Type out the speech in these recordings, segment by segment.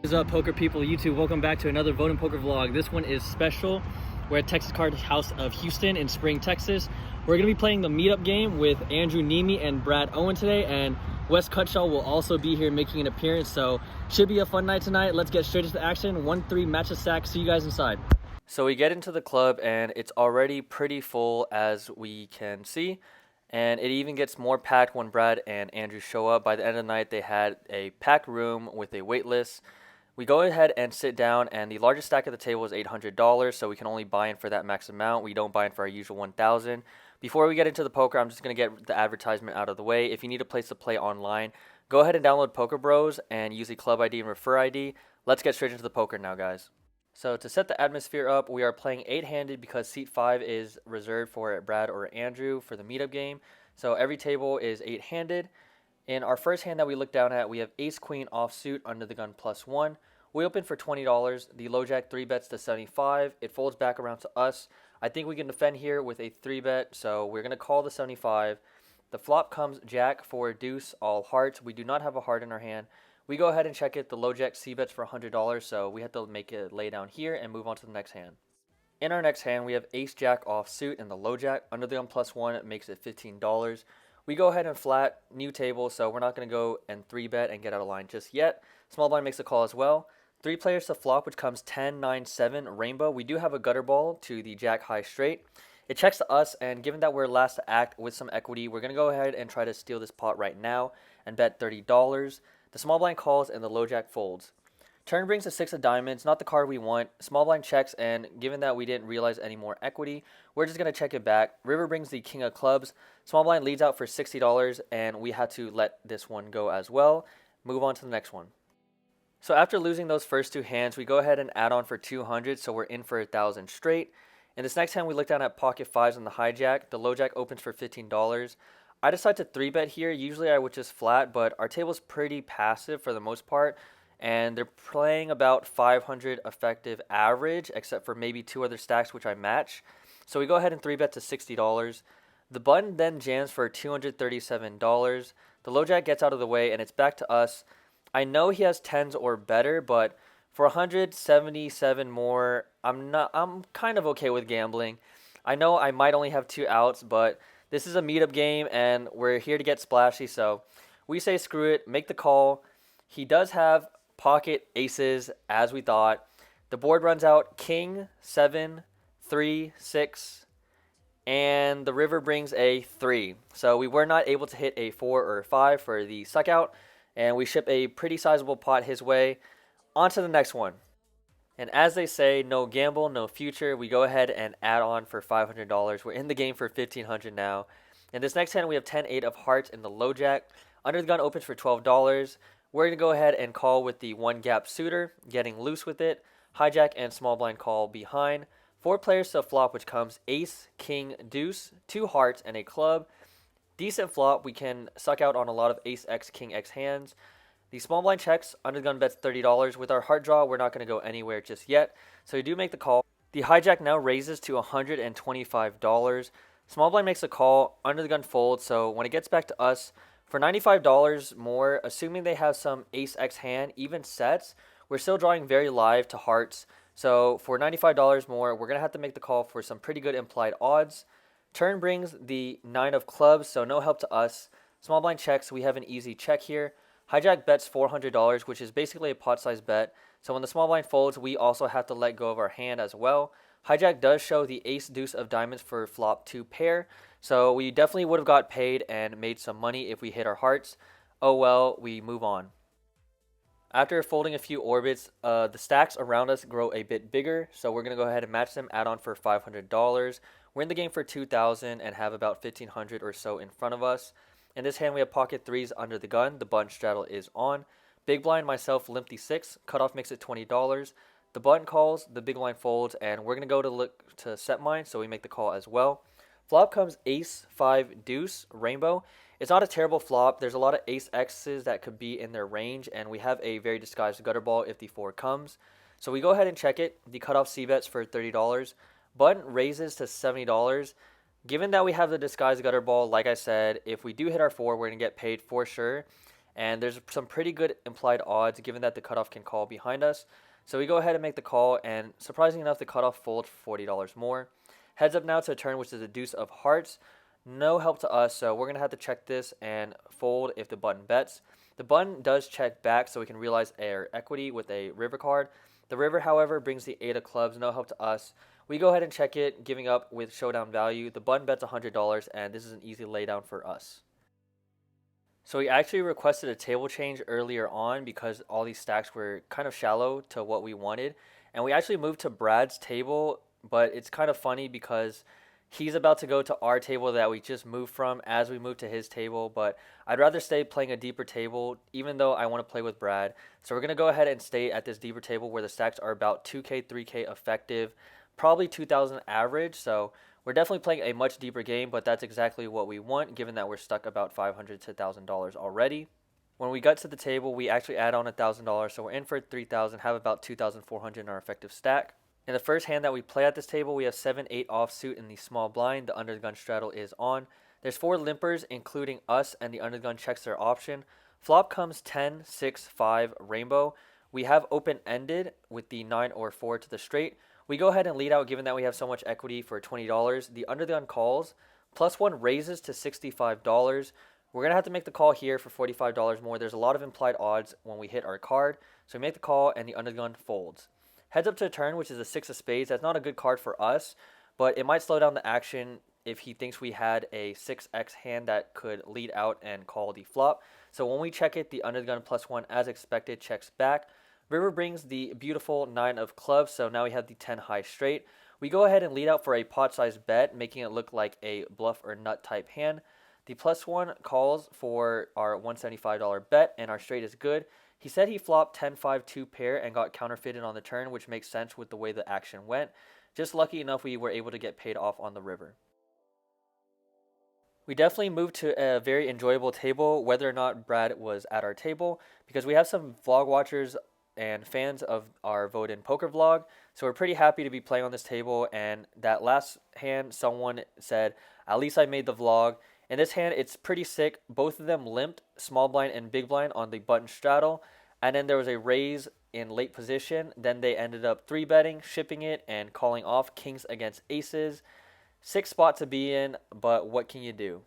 What is up, poker people YouTube? Welcome back to another Vodinh poker vlog. This one is special. We're at Texas Card House of Houston in Spring, Texas. We're going to be playing the meetup game with Andrew Neeme and Brad Owen today, and Wes Cutshaw will also be here making an appearance, so should be a fun night tonight. Let's get straight into the action. 1-3 match of stack. See you guys inside. So we get into the club and it's already pretty full, as we can see, and it even gets more packed when Brad and Andrew show up. By the end of the night, they had a packed room with a wait list. We go ahead and sit down, and the largest stack at the table is $800, so we can only buy in for that max amount. We don't buy in for our usual $1,000. Before we get into the poker, I'm just going to get the advertisement out of the way. If you need a place to play online, go ahead and download Poker Bros and use the club ID and refer ID. Let's get straight into the poker now, guys. So to set the atmosphere up, we are playing 8-handed because seat 5 is reserved for Brad or Andrew for the meetup game. So every table is 8-handed. In our first hand that we look down at, we have ace-queen offsuit under the gun +1. We open for $20. The low jack 3-bets to 75. It folds back around to us. I think we can defend here with a 3-bet, so we're going to call the 75. The flop comes jack for deuce, all hearts. We do not have a heart in our hand. We go ahead and check it. The low jack c-bets for $100, so we have to make it lay down here and move on to the next hand. In our next hand, we have ace-jack offsuit and the low jack under the gun +1. It makes it $15. We go ahead and flat, new table, so we're not going to go and 3-bet and get out of line just yet. Small blind makes a call as well. 3 players to flop, which comes 10, 9, 7, rainbow. We do have a gutter ball to the jack high straight. It checks to us, and given that we're last to act with some equity, we're going to go ahead and try to steal this pot right now and bet $30. The small blind calls and the low jack folds. Turn brings a 6 of diamonds, not the card we want. Small blind checks, and given that we didn't realize any more equity, we're just going to check it back. River brings the king of clubs. Small blind leads out for $60, and we had to let this one go as well. Move on to the next one. So after losing those first 2 hands, we go ahead and add on for 200, so we're in for 1,000 straight. In this next hand, we look down at pocket 5s on the hijack. The low jack opens for $15. I decide to 3-bet here. Usually I would just flat, but our table's pretty passive for the most part, and they're playing about 500 effective average, except for maybe 2 other stacks which I match. So we go ahead and 3-bet to $60. The button then jams for $237. The low jack gets out of the way, and it's back to us. I know he has 10s or better, but for 177 more, I'm kind of okay with gambling. I know I might only have 2 outs, but this is a meetup game, and we're here to get splashy, so we say screw it, make the call. He does have pocket aces, as we thought. The board runs out king, 7, 3, 6, and the river brings a 3. So we were not able to hit a 4 or a 5 for the suck out, and we ship a pretty sizable pot his way. On to the next one. And as they say, no gamble, no future. We go ahead and add on for $500. We're in the game for $1,500 now. In this next hand, we have 10-8 of hearts in the low jack. Under the gun opens for $12. We're going to go ahead and call with the 1-gap suitor, getting loose with it. Hijack and small blind call behind. 4 players to flop, which comes ace, king, deuce, 2 hearts, and a club. Decent flop. We can suck out on a lot of ace x, king x hands. The small blind checks. Under the gun bets $30. With our heart draw, we're not going to go anywhere just yet, so we do make the call. The hijack now raises to $125. Small blind makes a call. Under the gun folds, so when it gets back to us, for $95 more, assuming they have some ace x hand, even sets, we're still drawing very live to hearts. So for $95 more, we're going to have to make the call for some pretty good implied odds. Turn brings the 9 of clubs, so no help to us. Small blind checks. We have an easy check here. Hijack bets $400, which is basically a pot-sized bet. So when the small blind folds, we also have to let go of our hand as well. Hijack does show the ace-deuce of diamonds for flop 2 pair. So we definitely would have got paid and made some money if we hit our hearts. Oh well, we move on. After folding a few orbits, the stacks around us grow a bit bigger. So we're going to go ahead and match them, add on for $500. We're in the game for $2,000 and have about $1,500 or so in front of us. In this hand, we have pocket 3s under the gun. The button straddle is on. Big blind, myself, limp the 6. Cutoff makes it $20. The button calls, the big blind folds, and we're going to go to look to set mine, so we make the call as well. Flop comes ace, 5, deuce, rainbow. It's not a terrible flop. There's a lot of ace x's that could be in their range, and we have a very disguised gutter ball if the 4 comes. So we go ahead and check it. The cutoff c-bets for $30. Button raises to $70. Given that we have the disguised gutter ball, like I said, if we do hit our 4, we're going to get paid for sure. and there's some pretty good implied odds given that the cutoff can call behind us. So we go ahead and make the call, and surprisingly enough, the cutoff folds for $40 more. Heads up now to a turn, which is a deuce of hearts. No help to us, so we're going to have to check this and fold if the button bets. The button does check back, so we can realize our equity with a river card. The river, however, brings the 8 of clubs, no help to us. We go ahead and check it, giving up with showdown value. The button bets $100, and this is an easy laydown for us. So we actually requested a table change earlier on because all these stacks were kind of shallow to what we wanted. And we actually moved to Brad's table, but it's kind of funny because he's about to go to our table that we just moved from as we move to his table. But I'd rather stay playing a deeper table, even though I want to play with Brad. So we're going to go ahead and stay at this deeper table where the stacks are about 2K, 3K effective, probably 2,000 average. So we're definitely playing a much deeper game, but that's exactly what we want, given that we're stuck about $500 to $1,000 already. When we got to the table, we actually add on $1,000, so we're in for $3,000, have about $2,400 in our effective stack. In the first hand that we play at this table, we have 7-8 offsuit in the small blind. The under the gun straddle is on. There's 4 limpers, including us, and the under the gun checks their option. Flop comes 10, 6, 5, rainbow. We have open-ended with the 9 or 4 to the straight. We go ahead and lead out given that we have so much equity for $20. The under the gun calls, +1 raises to $65. We're going to have to make the call here for $45 more. There's a lot of implied odds when we hit our card. So we make the call and the under the gun folds. Heads up to a turn, which is a 6 of spades. That's not a good card for us, but it might slow down the action if he thinks we had a 6x hand that could lead out and call the flop. So when we check it, the under the gun +1 as expected checks back. River brings the beautiful 9 of clubs, so now we have the 10 high straight. We go ahead and lead out for a pot-sized bet, making it look like a bluff or nut type hand. The +1 calls for our $175 bet, and our straight is good. He said he flopped 10-5 2 pair and got counterfeited on the turn, which makes sense with the way the action went. Just lucky enough we were able to get paid off on the river. We definitely moved to a very enjoyable table, whether or not Brad was at our table, because we have some vlog watchers and fans of our Vodinh poker vlog. So we're pretty happy to be playing on this table. And that last hand, someone said, at least I made the vlog. In this hand, it's pretty sick. Both of them limped, small blind and big blind on the button straddle. And then there was a raise in late position. Then they ended up 3-betting, shipping it, and calling off kings against aces. 6 spot to be in, but what can you do?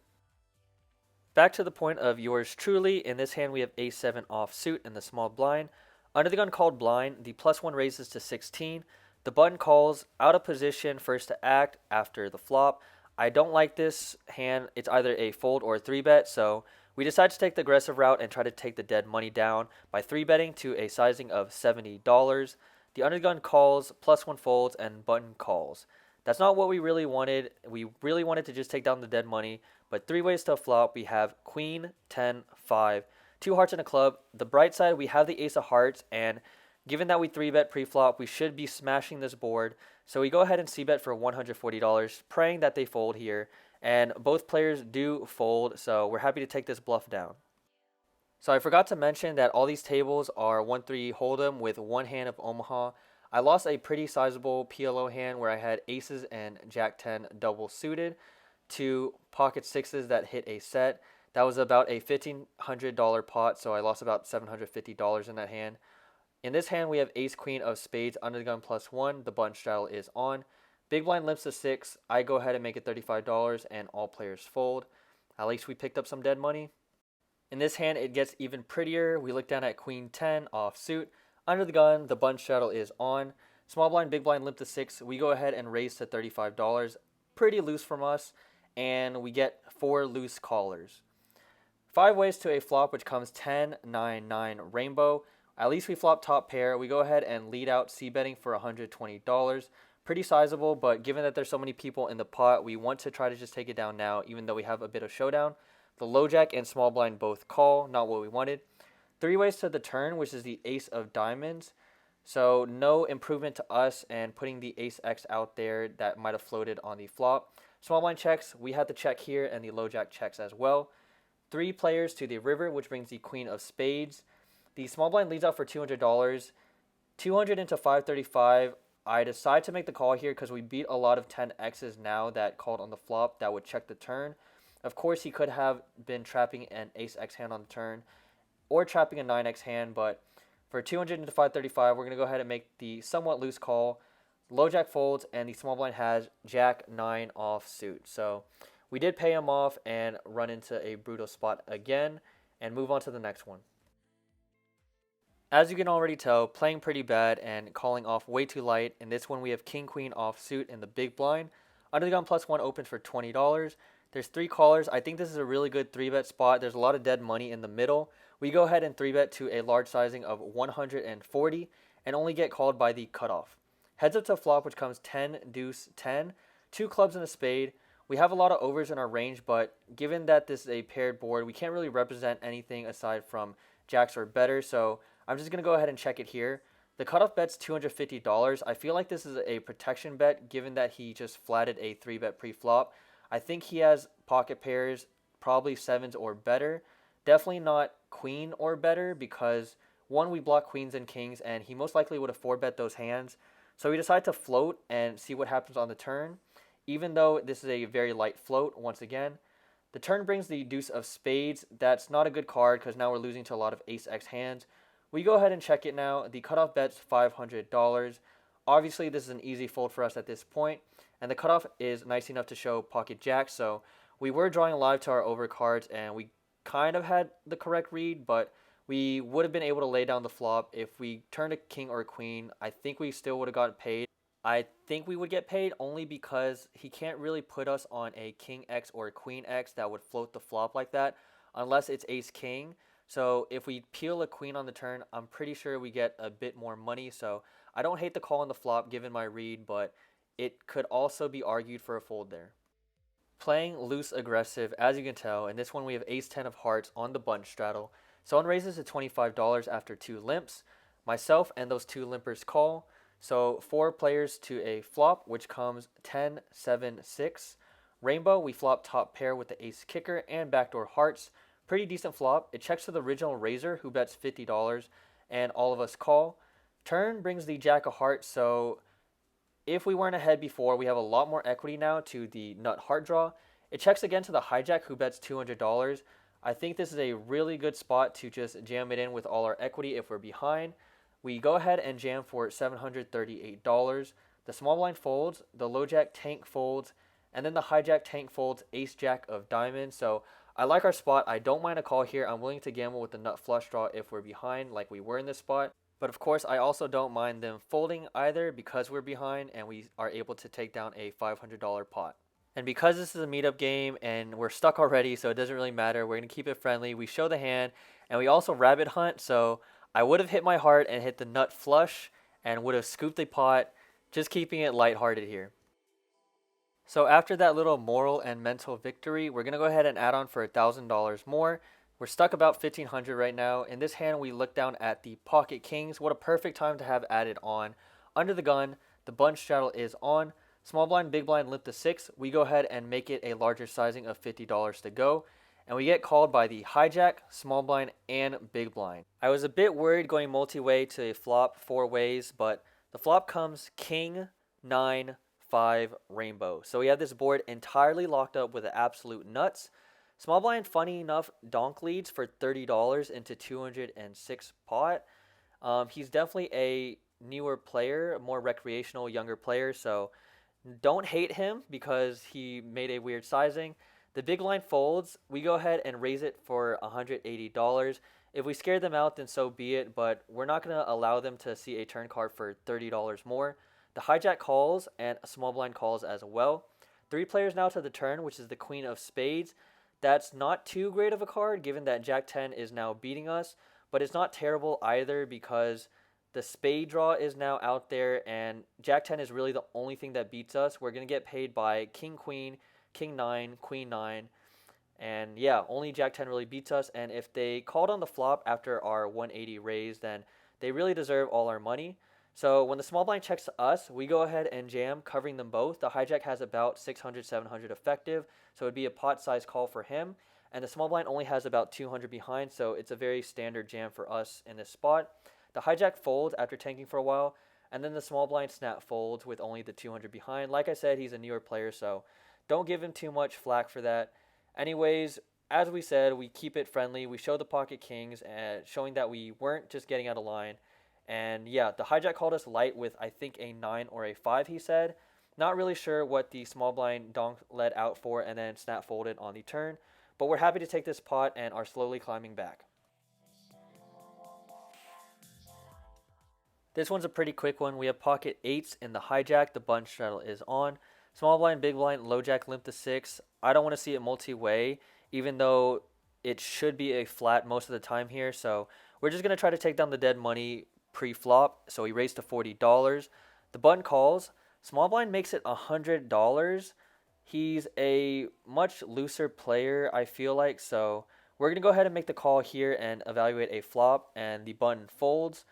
Back to the point of yours truly. In this hand, we have ace-7 offsuit in the small blind. Under the gun called blind, the +1 raises to 16. The button calls out of position first to act after the flop. I don't like this hand. It's either a fold or a 3-bet, so we decide to take the aggressive route and try to take the dead money down by 3-betting to a sizing of $70. The under the gun calls, +1 folds, and button calls. That's not what we really wanted. We really wanted to just take down the dead money, but 3 ways to a flop. We have queen, 10, 5, 2 hearts and a club. The bright side, we have the ace of hearts, and given that we 3-bet pre-flop, we should be smashing this board. So we go ahead and c-bet for $140, praying that they fold here. And both players do fold, so we're happy to take this bluff down. So I forgot to mention that all these tables are 1-3 hold'em with one hand of Omaha. I lost a pretty sizable PLO hand where I had aces and jack-10 double suited, 2 pocket 6s that hit a set. That was about a $1,500 pot, so I lost about $750 in that hand. In this hand, we have ace-queen of spades, under the gun +1. The button straddle is on. Big blind limps to 6. I go ahead and make it $35, and all players fold. At least we picked up some dead money. In this hand, it gets even prettier. We look down at queen 10 offsuit. Under the gun, the button straddle is on. Small blind, big blind limp to 6. We go ahead and raise to $35. Pretty loose from us, and we get 4 loose callers. 5 ways to a flop, which comes 10, 9, 9, rainbow. At least we flop top pair. We go ahead and lead out c-betting for $120. Pretty sizable, but given that there's so many people in the pot, we want to try to just take it down now, even though we have a bit of showdown. The low jack and small blind both call, not what we wanted. 3 ways to the turn, which is the ace of diamonds. So no improvement to us, and putting the ace X out there that might have floated on the flop. Small blind checks, we have to check here, and the low jack checks as well. 3 players to the river, which brings the queen of spades. The small blind leads out for $200. 200 into 535. I decide to make the call here because we beat a lot of 10x's now that called on the flop that would check the turn. Of course, he could have been trapping an ace-x hand on the turn. or trapping a 9x hand, but for 200 into 535, we're going to go ahead and make the somewhat loose call. Low jack folds, and the small blind has jack 9 off suit. So we did pay him off and run into a brutal spot again and move on to the next one. As you can already tell, playing pretty bad and calling off way too light. In this one, we have king queen off suit in the big blind. Under the gun plus one opens for $20. There's 3 callers. I think this is a really good 3-bet spot. There's a lot of dead money in the middle. We go ahead and 3-bet to a large sizing of 140 and only get called by the cutoff. Heads up to flop, which comes 10, deuce, 10, 2 clubs and a spade. We have a lot of overs in our range, but given that this is a paired board, we can't really represent anything aside from jacks or better, so I'm just going to go ahead and check it here. The cutoff bet's $250. I feel like this is a protection bet given that he just flatted a 3-bet pre-flop. I think he has pocket pairs, probably 7s or better. Definitely not queen or better because, one, we block queens and kings, and he most likely would have 4-bet those hands. So we decide to float and see what happens on the turn, even though this is a very light float once again. The turn brings the deuce of spades. That's not a good card because now we're losing to a lot of ace-x hands. We go ahead and check it now. The cutoff bet's $500. Obviously, this is an easy fold for us at this point, and the cutoff is nice enough to show pocket jack, so we were drawing live to our over cards, and we kind of had the correct read, but we would have been able to lay down the flop. If we turned a king or a queen, I think we still would have gotten paid. I think we would get paid only because he can't really put us on a king X or a queen X that would float the flop like that unless it's ace king. So if we peel a queen on the turn, I'm pretty sure we get a bit more money. So I don't hate the call on the flop given my read, but it could also be argued for a fold there. Playing loose aggressive, as you can tell. In this one we have ace 10 of hearts on the bunch straddle. Someone raises to $25 after 2 limps. Myself and those 2 limpers call. So 4 players to a flop, which comes 10, 7, 6. Rainbow, we flop top pair with the ace kicker and backdoor hearts. Pretty decent flop. It checks to the original raiser, who bets $50, and all of us call. Turn brings the jack of hearts, so if we weren't ahead before, we have a lot more equity now to the nut heart draw. It checks again to the hijack, who bets $200. I think this is a really good spot to just jam it in with all our equity if we're behind. We go ahead and jam for $738. The small blind folds, the low jack tank folds, and then the hijack tank folds ace jack of diamonds. So I like our spot. I don't mind a call here. I'm willing to gamble with the nut flush draw if we're behind like we were in this spot. But of course, I also don't mind them folding either because we're behind and we are able to take down a $500 pot. And because this is a meetup game and we're stuck already, so it doesn't really matter, we're going to keep it friendly. We show the hand and we also rabbit hunt, so I would have hit my heart and hit the nut flush and would have scooped the pot, just keeping it lighthearted here. So after that little moral and mental victory, we're going to go ahead and add on for $1,000 more. We're stuck about $1,500 right now. In this hand, we look down at the pocket kings. What a perfect time to have added on. Under the gun, the bunch straddle is on. Small blind, big blind, limp to 6. We go ahead and make it a larger sizing of $50 to go. And we get called by the hijack, small blind, and big blind. I was a bit worried going multi-way to a flop 4 ways, but the flop comes king, 9, 5, rainbow. So we have this board entirely locked up with the absolute nuts. Small blind, funny enough, donk leads for $30 into 206 pot. He's definitely a newer player, a more recreational, younger player, so don't hate him because he made a weird sizing. The big line folds. We go ahead and raise it for $180. If we scare them out, then so be it, but we're not going to allow them to see a turn card for $30 more. The hijack calls and a small blind calls as well. 3 players now to the turn, which is the queen of spades. That's not too great of a card given that jack 10 is now beating us, but it's not terrible either because the spade draw is now out there and jack 10 is really the only thing that beats us. We're going to get paid by king queen, king 9, queen 9, and yeah, only jack 10 really beats us. And if they called on the flop after our 180 raise, then they really deserve all our money. So when the small blind checks to us, we go ahead and jam, covering them both. The hijack has about 600, 700 effective, so it would be a pot size call for him. And the small blind only has about 200 behind, so it's a very standard jam for us in this spot. The hijack folds after tanking for a while, and then the small blind snap folds with only the 200 behind. Like I said, he's a newer player, so don't give him too much flack for that. Anyways, as we said, we keep it friendly. We show the pocket kings, showing that we weren't just getting out of line. And yeah, the hijack called us light with I think a 9 or a 5, he said. Not really sure what the small blind donk led out for and then snap folded on the turn. But we're happy to take this pot and are slowly climbing back. This one's a pretty quick one. We have pocket 8s in the hijack. The button straddle is on. Small blind, big blind, low jack, limp to 6. I don't want to see it multi-way, even though it should be a flat most of the time here. So we're just going to try to take down the dead money pre-flop. So we raised to $40. The button calls. Small blind makes it $100. He's a much looser player, I feel like. So we're going to go ahead and make the call here and evaluate a flop. And the button folds.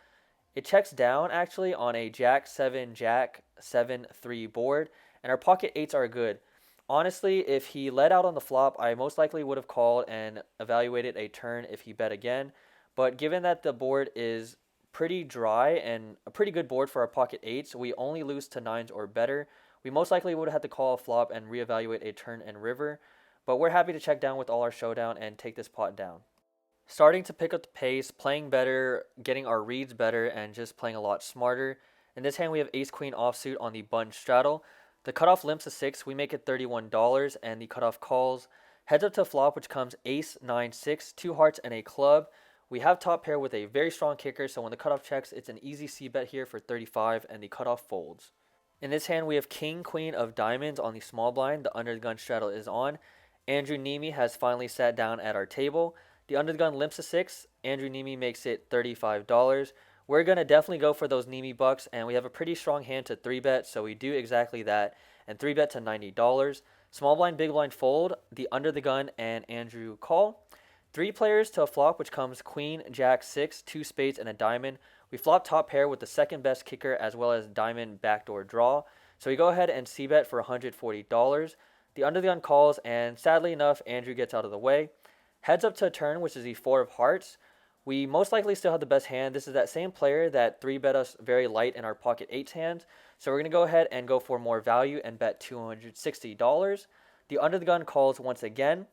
It checks down actually on a Jack 7, Jack 7, 3 board, and our pocket 8s are good. Honestly, if he led out on the flop, I most likely would have called and evaluated a turn if he bet again. But given that the board is pretty dry and a pretty good board for our pocket 8s, we only lose to 9s or better. We most likely would have had to call a flop and reevaluate a turn and river. But we're happy to check down with all our showdown and take this pot down. Starting to pick up the pace, playing better, getting our reads better, and just playing a lot smarter. In this hand, we have ace-queen offsuit on the button straddle. The cutoff limps a 6, we make it $31, and the cutoff calls. Heads up to flop, which comes ace, 9, 6, 2 hearts, and a club. We have top pair with a very strong kicker, so when the cutoff checks, it's an easy c-bet here for 35, and the cutoff folds. In this hand, we have king, queen of diamonds on the small blind. The under the gun straddle is on. Andrew Neeme has finally sat down at our table. The under the gun limps a 6. Andrew Neeme makes it $35. We're going to definitely go for those Neeme bucks, and we have a pretty strong hand to 3-bet, so we do exactly that, and 3-bet to $90. Small blind, big blind fold, the under the gun, and Andrew call. 3 players to a flop, which comes queen, jack, 6, 2 spades, and a diamond. We flop top pair with the second best kicker as well as diamond backdoor draw. So we go ahead and c-bet for $140. The under the gun calls, and sadly enough, Andrew gets out of the way. Heads up to a turn, which is the 4 of hearts. We most likely still have the best hand. This is that same player that 3-bet us very light in our pocket 8s hand. So we're going to go ahead and go for more value and bet $260. The under the gun calls once again.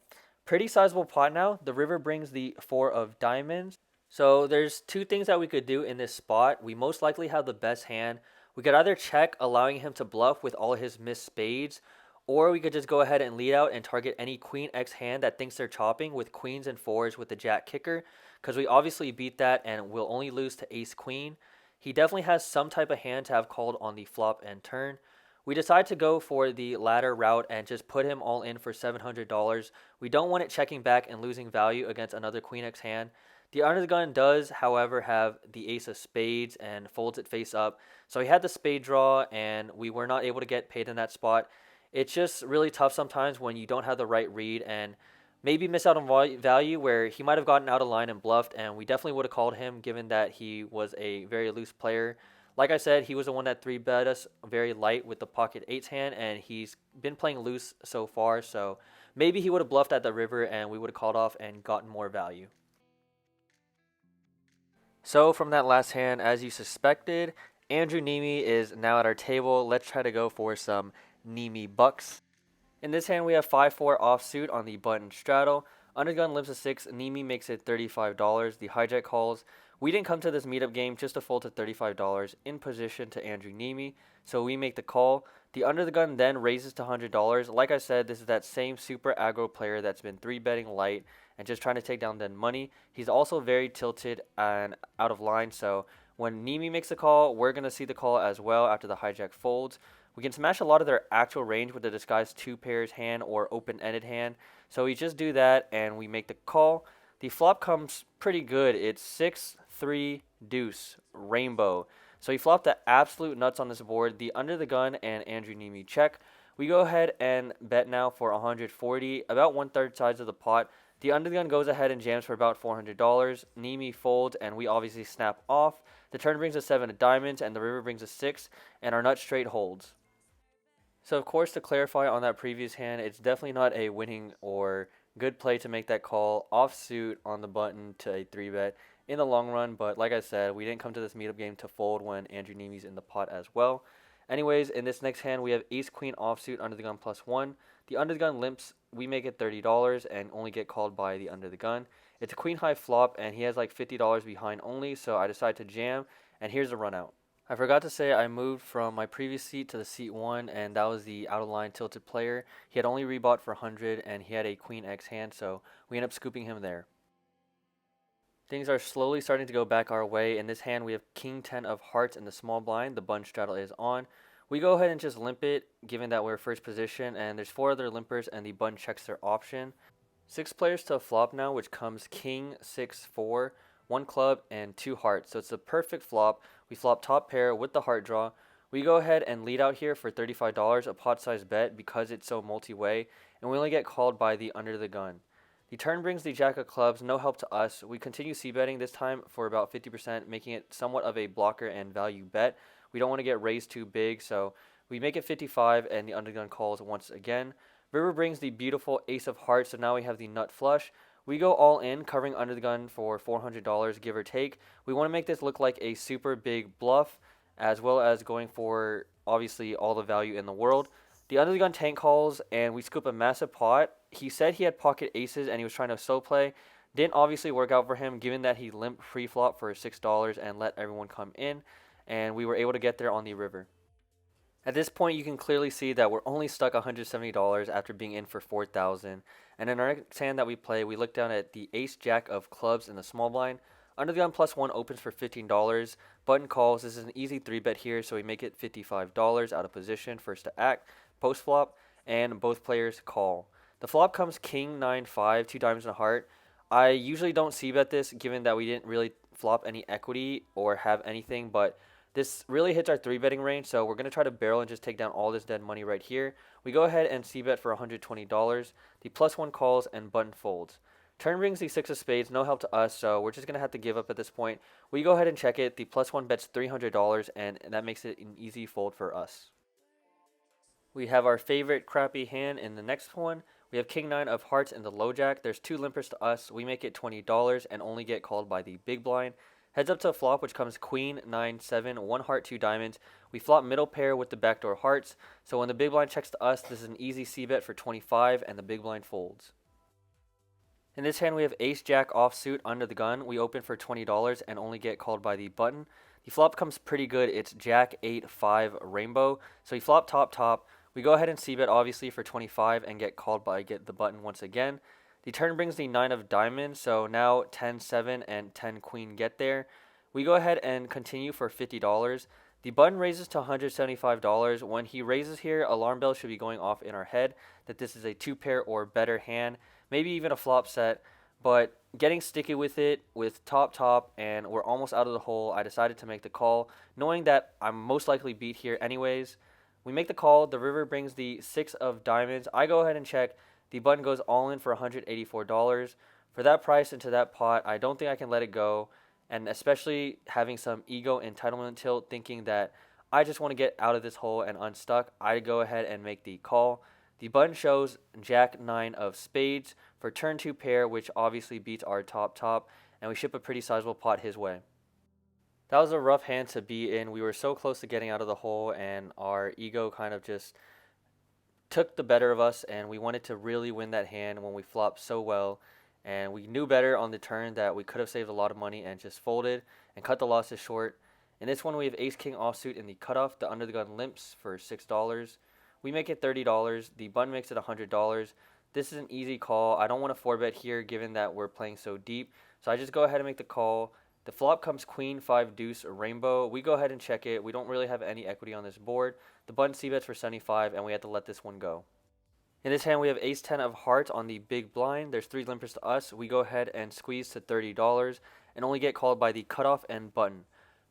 Pretty sizable pot now. The river brings the 4 of diamonds. So there's 2 things that we could do in this spot. We most likely have the best hand. We could either check, allowing him to bluff with all his missed spades, or we could just go ahead and lead out and target any queen X hand that thinks they're chopping with queens and 4s with the jack kicker, because we obviously beat that and we'll only lose to ace queen. He definitely has some type of hand to have called on the flop and turn. We decide to go for the latter route and just put him all in for $700. We don't want it checking back and losing value against another queen X hand. The under the gun does, however, have the ace of spades and folds it face up. So he had the spade draw and we were not able to get paid in that spot. It's just really tough sometimes when you don't have the right read and maybe miss out on value where he might have gotten out of line and bluffed, and we definitely would have called him given that he was a very loose player. Like I said, he was the one that 3-bet us very light with the pocket 8s hand, and he's been playing loose so far, so maybe he would have bluffed at the river and we would have called off and gotten more value. So from that last hand, as you suspected, Andrew Neeme is now at our table. Let's try to go for some Neeme bucks. In this hand, we have 5-4 offsuit on the button straddle. Under gun limps a 6. Neeme makes it $35. The hijack calls. We didn't come to this meetup game just to fold to $35 in position to Andrew Neeme, so we make the call. The under the gun then raises to $100. Like I said, this is that same super aggro player that's been 3-betting light and just trying to take down dead money. He's also very tilted and out of line, so when Neeme makes a call, we're going to see the call as well after the hijack folds. We can smash a lot of their actual range with the disguised 2 pairs hand or open-ended hand. So we just do that and we make the call. The flop comes pretty good. It's 6, 3, deuce, rainbow. So he flopped the absolute nuts on this board. The under the gun and Andrew Neeme check. We go ahead and bet now for $140, about 1/3 size of the pot. The under the gun goes ahead and jams for about $400. Neeme folds and we obviously snap off. The turn brings a 7 of diamonds and the river brings a 6, and our nut straight holds. So of course, to clarify on that previous hand, it's definitely not a winning or good play to make that call offsuit on the button to a 3-bet in the long run. But like I said, we didn't come to this meetup game to fold when Andrew Neeme's in the pot as well. Anyways, in this next hand, we have ace queen offsuit under the gun +1. The under the gun limps we make it $30 and only get called by the under the gun. It's a queen high flop and he has like $50 behind only, so I decide to jam, and here's the run out. I forgot to say I moved from my previous seat to the seat 1, and that was the out of line tilted player. He had only rebought for 100 and he had a queen X hand, so we end up scooping him there. Things are slowly starting to go back our way. In this hand, we have king 10 of hearts in the small blind. The button straddle is on. We go ahead and just limp it, given that we're first position, and there's 4 other limpers, and the button checks their option. 6 players to a flop now, which comes king 6-4, 1 club, and 2 hearts. So it's the perfect flop. We flop top pair with the heart draw. We go ahead and lead out here for $35, a pot size bet because it's so multi-way, and we only get called by the under the gun. The turn brings the jack of clubs, no help to us. We continue c-betting this time for about 50%, making it somewhat of a blocker and value bet. We don't want to get raised too big, so we make it 55 and the undergun calls once again. River brings the beautiful ace of hearts, so now we have the nut flush. We go all in, covering under the gun for $400, give or take. We want to make this look like a super big bluff, as well as going for, obviously, all the value in the world. The under the gun tank calls, and we scoop a massive pot. He said he had pocket aces, and he was trying to slow play. Didn't obviously work out for him, given that he limped pre-flop for $6 and let everyone come in, and we were able to get there on the river. At this point, you can clearly see that we're only stuck $170 after being in for $4,000. And in our next hand that we play, we look down at the ace-jack of clubs in the small blind. Under the gun +1 opens for $15. Button calls. This is an easy 3-bet here, so we make it $55 out of position, first to act, post-flop, and both players call. The flop comes king 9-5, 2 diamonds and a heart. I usually don't c-bet this, given that we didn't really flop any equity or have anything, but this really hits our 3-betting range, so we're going to try to barrel and just take down all this dead money right here. We go ahead and c-bet for $120. The +1 calls and button folds. Turn brings the 6 of spades, no help to us, so we're just going to have to give up at this point. We go ahead and check it. The +1 bets $300, and that makes it an easy fold for us. We have our favorite crappy hand in the next one. We have king 9 of hearts in the low jack. There's 2 limpers to us. We make it $20 and only get called by the big blind. Heads up to a flop, which comes queen 9-7, 1 heart, 2 diamonds. We flop middle pair with the backdoor hearts. So when the big blind checks to us, this is an easy c-bet for 25 and the big blind folds. In this hand, we have ace-jack offsuit under the gun. We open for $20 and only get called by the button. The flop comes pretty good. It's jack 8-5 rainbow. So we flop top. We go ahead and c-bet obviously for 25 and get called by the button once again. The turn brings the 9 of diamonds, so now 10-7 and 10 queen get there. We go ahead and continue for $50. The button raises to $175. When he raises here, alarm bells should be going off in our head that this is a 2-pair or better hand, maybe even a flop set, but getting sticky with it with top, and we're almost out of the hole, I decided to make the call, knowing that I'm most likely beat here anyways. We make the call. The river brings the 6 of diamonds. I go ahead and check. The button goes all in for $184. For that price into that pot, I don't think I can let it go, and especially having some ego entitlement tilt, thinking that I just want to get out of this hole and unstuck, I go ahead and make the call. The button shows jack 9 of spades for turn 2 pair, which obviously beats our top, and we ship a pretty sizable pot his way. That was a rough hand to be in. We were so close to getting out of the hole, and our ego kind of just took the better of us, and we wanted to really win that hand when we flopped so well, and we knew better on the turn that we could have saved a lot of money and just folded and cut the losses short. In this one, we have ace-king offsuit in the cutoff. The under the gun limps for $6. We make it $30. The button makes it $100. This is an easy call. I don't want to 4-bet here given that we're playing so deep, so I just go ahead and make the call. The flop comes queen 5 deuce rainbow. We go ahead and check it. We don't really have any equity on this board. The button c-bets for 75, and we have to let this one go. In this hand, we have ace 10 of hearts on the big blind. There's 3 limpers to us. We go ahead and squeeze to $30 and only get called by the cutoff and button.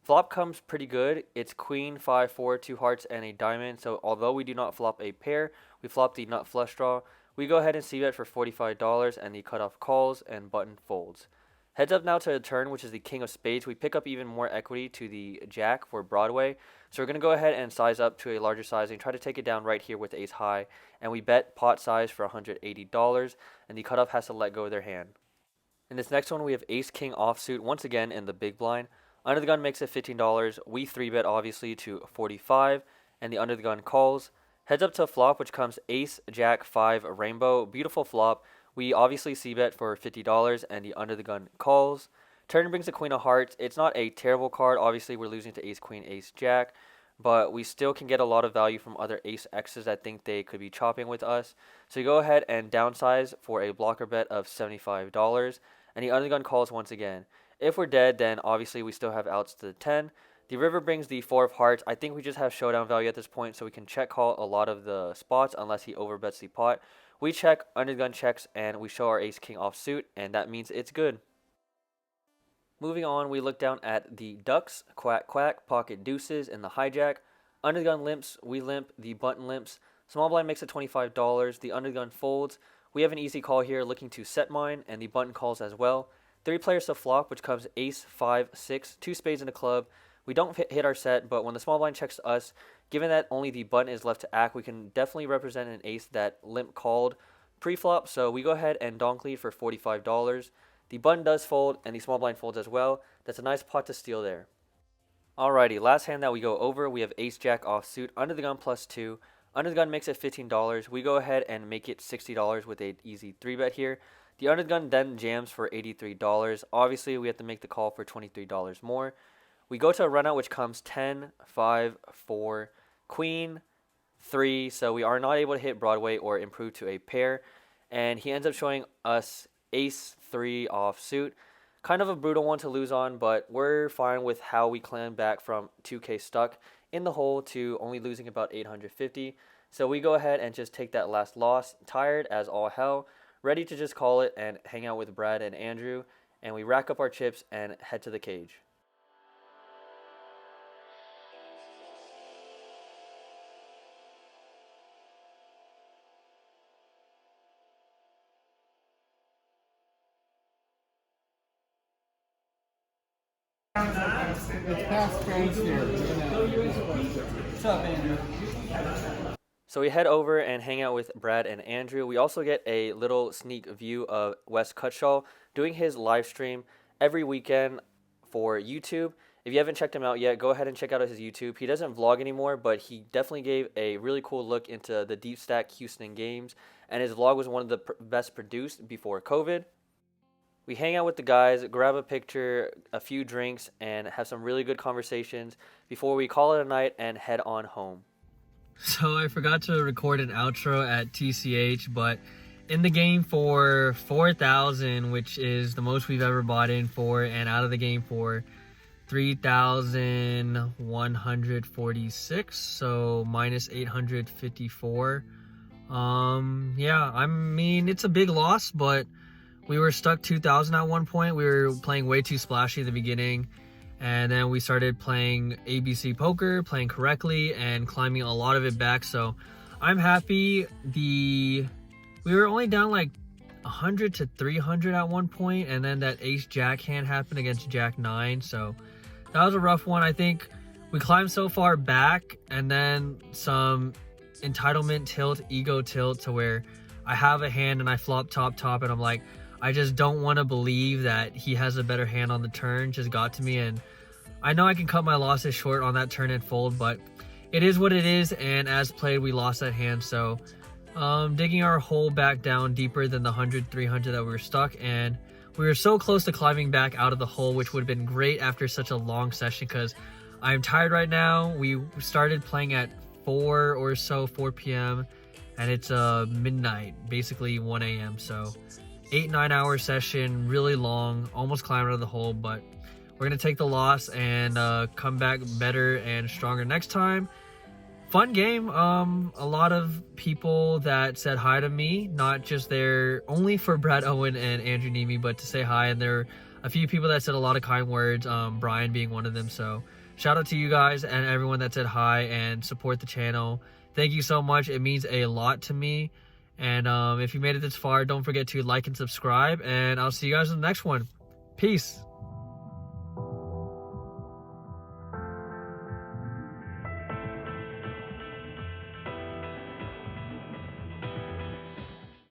Flop comes pretty good. It's queen 5-4, 2 hearts, and a diamond. So although we do not flop a pair, we flop the nut flush draw. We go ahead and c-bet for $45, and the cutoff calls and button folds. Heads up now to a turn, which is the king of spades. We pick up even more equity to the jack for Broadway. So we're going to go ahead and size up to a larger size and try to take it down right here with ace high. And we bet pot size for $180, and the cutoff has to let go of their hand. In this next one, we have ace king offsuit once again in the big blind. Under the gun makes it $15. We 3-bet obviously to $45, and the under the gun calls. Heads up to a flop, which comes ace, jack, 5, rainbow. Beautiful flop. We obviously c-bet for $50, and the under the gun calls. Turn brings a queen of hearts. It's not a terrible card. Obviously, we're losing to ace, queen, ace, jack, but we still can get a lot of value from other ace X's that think they could be chopping with us. So you go ahead and downsize for a blocker bet of $75, and the under the gun calls once again. If we're dead, then obviously we still have outs to the 10. The river brings the 4 of hearts. I think we just have showdown value at this point, so we can check call a lot of the spots unless he overbets the pot. We check, under the gun checks, and we show our ace king offsuit, and that means it's good. Moving on, we look down at the ducks, quack quack, pocket deuces, and the hijack. Under the gun limps, we limp, the button limps. Small blind makes it $25, the under the gun folds. We have an easy call here looking to set mine, and the button calls as well. 3 players to flop, which comes ace, 5, 6, 2 spades in a club. We don't hit our set, but when the small blind checks us, given that only the button is left to act, we can definitely represent an ace that limp called pre-flop. So we go ahead and donk lead for $45. The button does fold, and the small blind folds as well. That's a nice pot to steal there. Alrighty, last hand that we go over, we have ace jack offsuit, under the gun +2. Under the gun makes it $15. We go ahead and make it $60 with an easy 3-bet here. The under the gun then jams for $83. Obviously, we have to make the call for $23 more. We go to a runout, which comes 10, 5, 4, queen, 3. So we are not able to hit Broadway or improve to a pair. And he ends up showing us ace 3 offsuit. Kind of a brutal one to lose on, but we're fine with how we climb back from 2K stuck in the hole to only losing about 850. So we go ahead and just take that last loss, tired as all hell, ready to just call it and hang out with Brad and Andrew. And we rack up our chips and head to the cage. It's past trades here. What's up, Andrew? So we head over and hang out with Brad and Andrew. We also get a little sneak view of Wes Cutshaw doing his live stream every weekend for YouTube. If you haven't checked him out yet, go ahead and check out his YouTube. He doesn't vlog anymore, but he definitely gave a really cool look into the deep stack Houston games, and his vlog was one of the best produced before COVID. We hang out with the guys, grab a picture, a few drinks, and have some really good conversations before we call it a night and head on home. So I forgot to record an outro at TCH, but in the game for 4,000, which is the most we've ever bought in for, and out of the game for 3,146, so minus 854. Yeah, I mean, it's a big loss, but we were stuck 2,000 at one point. We were playing way too splashy at the beginning, and then we started playing ABC poker, playing correctly, and climbing a lot of it back. So I'm happy. We were only down like 100 to 300 at one point, and then that ace jack hand happened against jack 9. So that was a rough one. I think we climbed so far back, and then some entitlement tilt, ego tilt, to where I have a hand and I flop top, and I'm like, I just don't want to believe that he has a better hand on the turn. Just got to me, and I know I can cut my losses short on that turn and fold, but it is what it is, and as played, we lost that hand. So digging our hole back down deeper than the 100, 300 that we were stuck, and we were so close to climbing back out of the hole, which would have been great after such a long session, because I'm tired right now. We started playing at 4 or so, 4 p.m., and it's midnight, basically 1 a.m. So 8-9 hour session, really long, almost climbed out of the hole, but we're gonna take the loss and come back better and stronger next time. Fun game. A lot of people that said hi to me, not just there only for Brad, Owen, and Andrew Neeme, but to say hi. And there are a few people that said a lot of kind words, Brian being one of them. So shout out to you guys and everyone that said hi and support the channel. Thank you so much. It means a lot to me. And if you made it this far, don't forget to like and subscribe. And I'll see you guys in the next one. Peace.